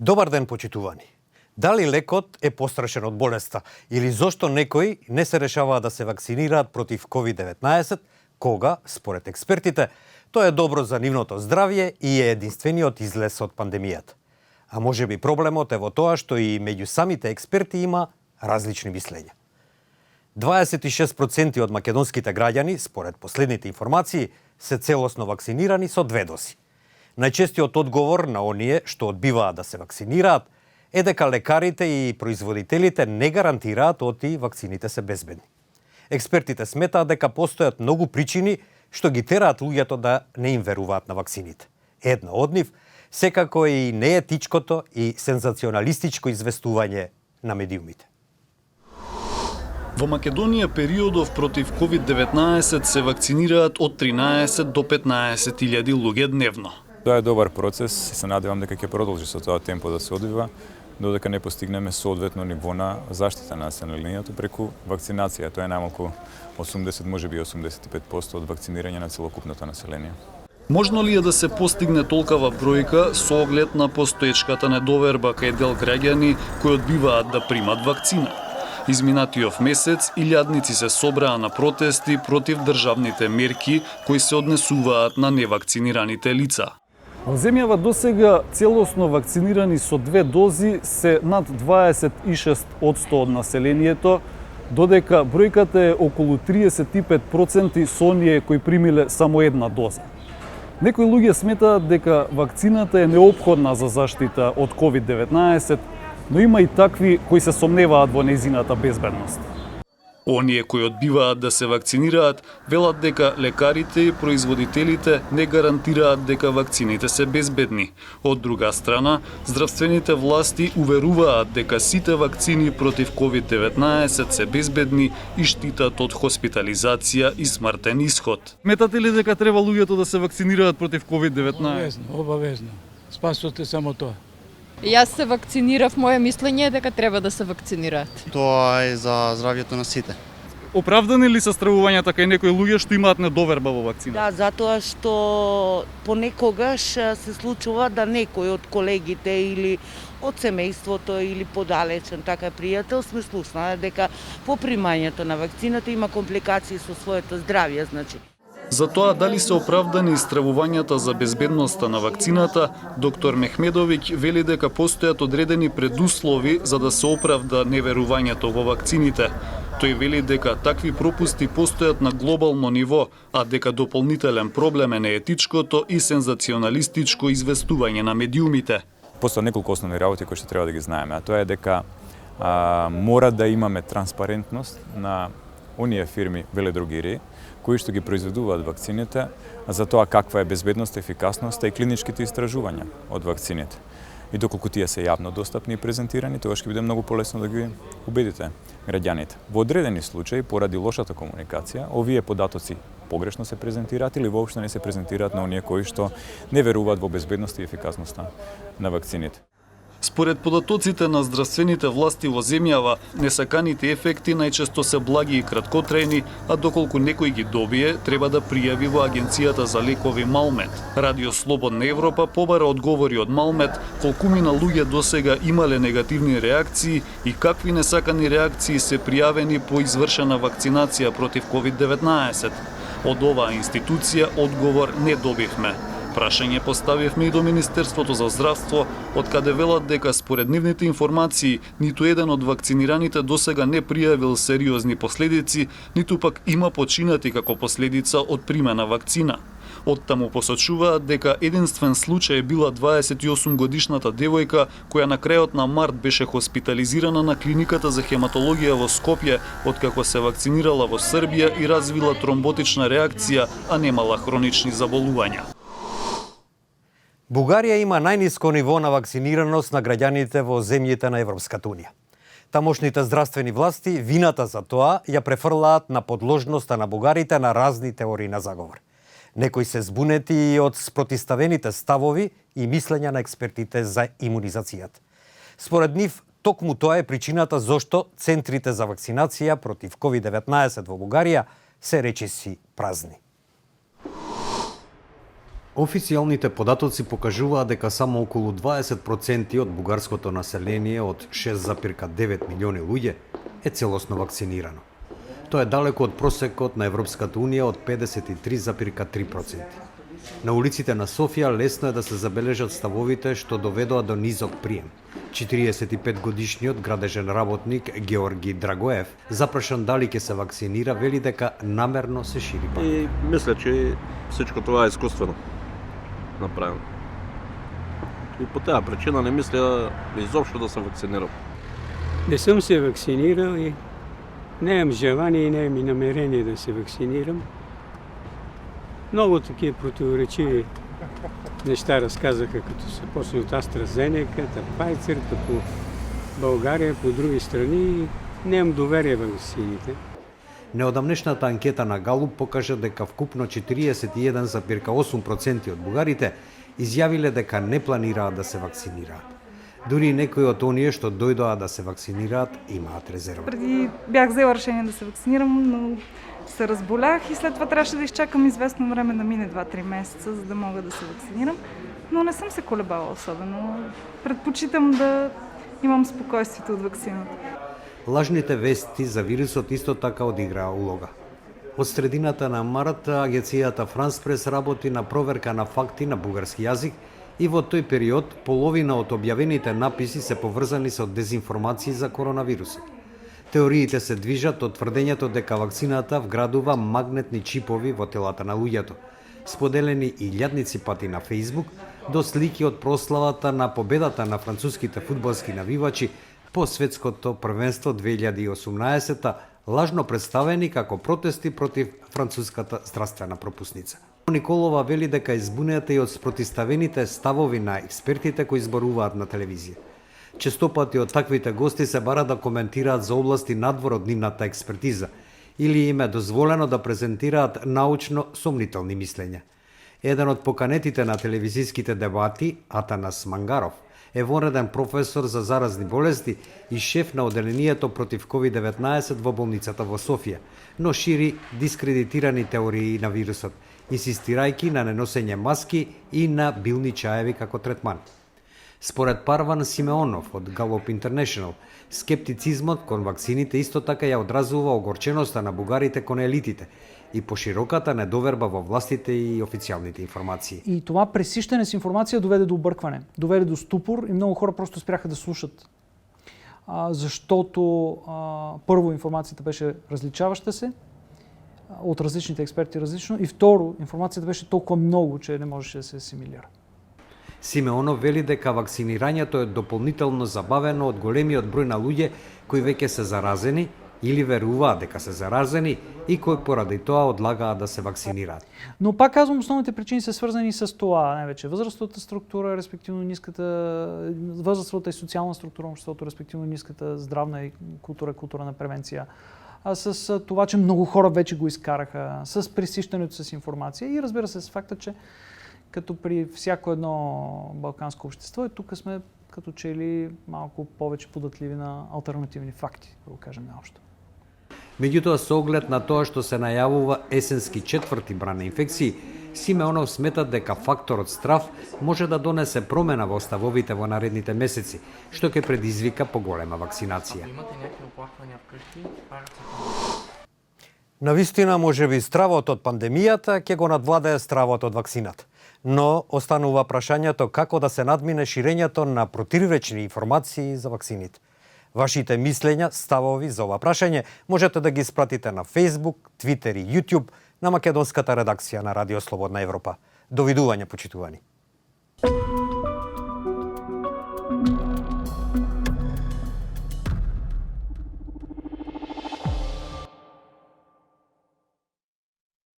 Добар ден, почитувани. Дали лекот е пострашен од болеста или зошто некои не се решаваат да се вакцинираат против COVID-19, кога, според експертите, тоа е добро за нивното здравје и е единствениот излез од пандемијата. А можеби проблемот е во тоа што и меѓу самите експерти има различни мислења. 26% од македонските граѓани, според последните информации, се целосно вакцинирани со 2 дози. Најчестиот одговор на оние што одбиваат да се вакцинираат е дека лекарите и производителите не гарантираат оти вакцините се безбедни. Експертите сметаат дека постојат многу причини што ги тераат луѓето да не им веруваат на вакцините. Една од нив секако е и неетичкото и сензационалистичко известување на медиумите. Во Македонија периодов против COVID-19 се вакцинираат од 13 до 15.000 луѓе дневно. Тоа е добар процес и се надевам дека ќе продолжи со тоа темпо да се одвива, додека не постигнеме соодветно ниво на заштита на населението преку вакцинација. Тоа е најмалку 80, можеби 85% од вакцинирање на целокупното население. Можно ли е да се постигне толкава бројка со оглед на постоечката недоверба кај дел граѓани кои одбиваат да примат вакцина? Изминатиот месец илјадници се собраа на протести против државните мерки кои се однесуваат на невакцинираните лица. Во земјава досега целосно вакцинирани со 2 дози се над 26% од населението, додека бројката е околу 35% со оние кои примиле само 1 доза. Некои луѓе сметаат дека вакцината е неопходна за заштита од COVID-19, но има и такви кои се сомневаат во нејзината безбедност. Оние кои одбиваат да се вакцинираат велат дека лекарите и производителите не гарантираат дека вакцините се безбедни. Од друга страна, здравствените власти уверуваат дека сите вакцини против COVID-19 се безбедни и штитат од хоспитализација и смртен исход. Сметате ли дека треба луѓето да се вакцинираат против COVID-19? Обавезно. Спасот е само тоа. Јас се вакцинирав, моје мислење е дека треба да се вакцинираат. Тоа е за здравјето на сите. Оправдани ли се стравувањата кај некои луѓе што имаат недоверба во вакцина? Да, затоа што понекогаш се случува да некој од колегите или од семејството или подалечен така пријател сме слушнаа дека по примањето на вакцината има компликации со своето здравје, значи. За тоа дали се оправдани истравувањата за безбедноста на вакцината, доктор Мехмедовиќ вели дека постојат одредени предуслови за да се оправда неверувањето во вакцините. Тој вели дека такви пропусти постојат на глобално ниво, а дека дополнителен проблем е неетичкото и сензационалистичко известување на медиумите. Постојат неколку основни работи кои што треба да ги знаеме, а тоа е дека мора да имаме транспарентност на оние фирми веледрогерии кои што ги произведуваат вакцините, за тоа каква е безбедноста, ефикасноста и клиничките истражувања од вакцините. И доколку тие се јавно достапни и презентирани, тогаш ќе биде многу полесно да ги убедите граѓаните. Во одредени случаи, поради лошата комуникација, овие податоци погрешно се презентираат или воопшто не се презентираат на оние кои што не веруваат во безбедноста и ефикасноста на вакцините. Според податоците на здравствените власти во земјава, несаканите ефекти најчесто се благи и краткотрајни, а доколку некој ги добие, треба да пријави во Агенцијата за лекови Малмет. Радио Слободна Европа побара одговори од Малмет колкумина луѓе досега имале негативни реакции и какви несакани реакции се пријавени по извршена вакцинација против COVID-19. Од оваа институција одговор не добивме. Прашање поставивме и до Министерството за здравство, од каде велат дека според нивните информации, ниту еден од вакцинираните досега не пријавил сериозни последици, ниту пак има починати како последица од примена вакцина. Оттаму посочуваат дека единствен случај била 28-годишната девојка која на крајот на март беше хоспитализирана на клиниката за хематологија во Скопје, откако се вакцинирала во Србија и развила тромботична реакција, а немала хронични заболувања. Бугарија има најниско ниво на вакцинираност на граѓаните во земјите на Европската унија. Тамошните здравствени власти вината за тоа ја префрлаат на подложноста на бугарите на разни теории на заговор. Некои се збунети и од спротиставените ставови и мислења на експертите за имунизацијата. Според нив, токму тоа е причината зошто центрите за вакцинација против COVID-19 во Бугарија се речиси празни. Официјалните податоци покажуваат дека само околу 20% од бугарското население од 6,9 милиони луѓе е целосно вакцинирано. Тоа е далеку од просекот на Европската унија од 53,3%. На улиците на Софија лесно е да се забележат ставовите што доведоа до низок прием. 45-годишниот градежен работник Георги Драгоев, запрашан дали ќе се вакцинира, вели дека намерно се шири паника. И мисля, че всичко това е изкуствено направено. И по тази причина не мисля изобщо да се вакцинирам. Не съм се вакцинирал и нямам желание и нямам и намерение да се вакцинирам. Много такива противоречиви неща разказаха, като се почне от AstraZeneca, Pfizer, по България, по други страни. Нямам доверие в вакцините. Неодамнешната анкета на Галуп покажа дека вкупно 41,8% од бугарите изјавиле дека не планираат да се вакцинираат. Дури некои од оние што дојдоа да се вакцинираат имаат резерва. Преди бях взела решение да се вакцинирам, но се разболях и след това трябваше да изчакам известно време да мине 2-3 месеца, за да мога да се вакцинирам. Но не съм се колебала особено. Предпочитам да имам спокойствието от вакцината. Лажните вести за вирусот исто така одиграа улога. Од средината на март агенцијата Франс Прес работи на проверка на факти на бугарски јазик и во тој период половина од објавените написи се поврзани со дезинформации за коронавирусот. Теориите се движат од тврдењето дека вакцината вградува магнетни чипови во телата на луѓето, споделени илјадници пати на Facebook, до слики од прославата на победата на француските фудбалски навивачи по светското првенство 2018, лажно представени како протести против француската здравствена пропусница. Николова вели дека е збунета и од спротиставените ставови на експертите кои зборуваат на телевизија. Честопати од таквите гости се бара да коментираат за области надвор од нивната експертиза или им е дозволено да презентираат научно сомнителни мислења. Еден од поканетите на телевизиските дебати, Атанас Мангаров, е вонреден професор за заразни болести и шеф на оделението против COVID-19 во болницата во Софија, но шири дискредитирани теории на вирусот, инсистирајќи на неносење маски и на билни чаеви како третман. Според Парван Симеонов од Gallup International, скептицизмот кон вакцините исто така ја одразува огорченоста на бугарите кон елитите и пошироката недоверба во властите и официјалните информации. И това пресищане с информация доведе до объркване, доведе до ступор и много хора просто спряха да слушат. Защото първо информацията беше различаваща се, от различните експерти различно, и второ информацията беше толкова много, че не можеше да се асимилира. Симеонов вели дека вакцинирањето е дополнително забавено од големиот број на луѓе кои веќе се заразени или веруваат дека се заразени и кои поради тоа одлагаат да се вакцинираат. Но пак казвам, основните причини са свързани с това, най-вече възрастовата структура, респективно ниската, възрастовата и социална структура на обществото, респективно ниската здравна и култура на превенция, с това, че много хора вече го изкараха, с пресищането с информация и разбира се с факта, че като при всяко едно балканско общество, и тук сме като че ли малко повече податливи на алтернативни факти, да го кажем наобщо. Меѓутоа, со оглед на тоа што се најавува есенски четврти бран на инфекции, Симеонов смета дека факторот страв може да донесе промена во ставовите во наредните месеци, што ќе предизвика поголема вакцинација. Навистина, можеби стравот од пандемијата ќе го надвладее стравот од вакцината. Но останува прашањето како да се надмине ширењето на противречни информации за вакцините. Вашите мислења, ставови за ова прашање можете да ги испратите на Facebook, Twitter и YouTube на македонската редакција на Радио Слободна Европа. Довидување, почитувани.